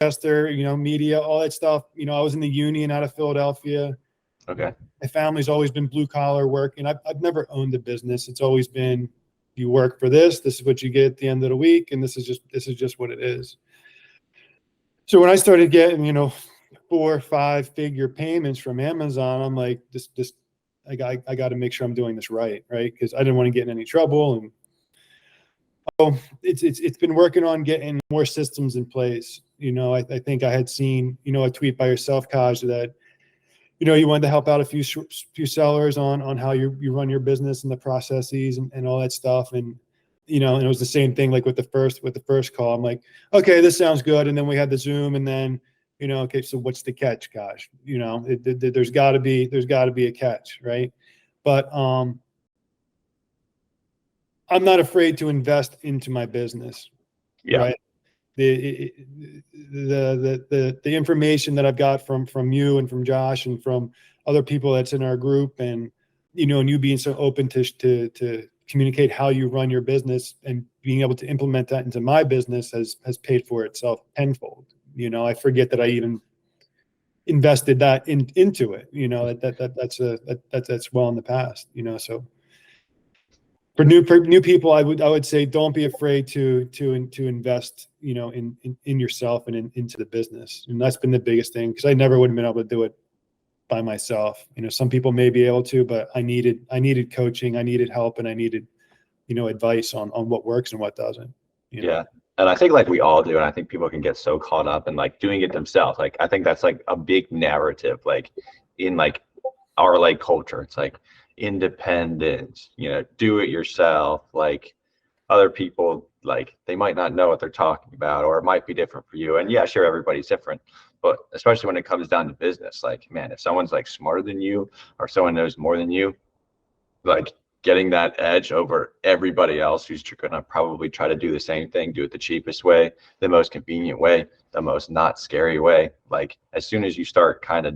investor, media, all that stuff. I was in the union out of Philadelphia. Okay. My family's always been blue collar work, and I've never owned a business. It's always been, you work for this is what you get at the end of the week, and this is just what it is. So when I started getting, 4 or 5 figure payments from Amazon, I'm like, I got to make sure I'm doing this right, because I didn't want to get in any trouble. And it's been working on getting more systems in place. I think I had seen, a tweet by yourself, Kaj, that you wanted to help out a few sellers on how you run your business and the processes and all that stuff. And and it was the same thing like with the first call. I'm like, okay, this sounds good. And then we had the Zoom, and then okay, so what's the catch, Gosh? There's got to be a catch, right? But I'm not afraid to invest into my business, right? The information that I've got from you and from Josh and from other people that's in our group, and and you being so open to communicate how you run your business and being able to implement that into my business has paid for itself tenfold. I forget that I even invested that into it. That's well in the past. So for new people, I would say don't be afraid to invest, in yourself and into the business. And that's been the biggest thing, because I never would have been able to do it by myself. Some people may be able to, but I needed coaching, I needed help, and I needed, advice on what works and what doesn't. Yeah. And I think like we all do, and I think people can get so caught up in like doing it themselves. Like I think that's like a big narrative, like in like our like culture. It's like independence, do it yourself. Like other people, like they might not know what they're talking about, or it might be different for you. And yeah, sure, everybody's different, but especially when it comes down to business, like, man, if someone's like smarter than you or someone knows more than you, like getting that edge over everybody else who's gonna probably try to do the same thing, do it the cheapest way, the most convenient way, the most not scary way. Like as soon as you start kind of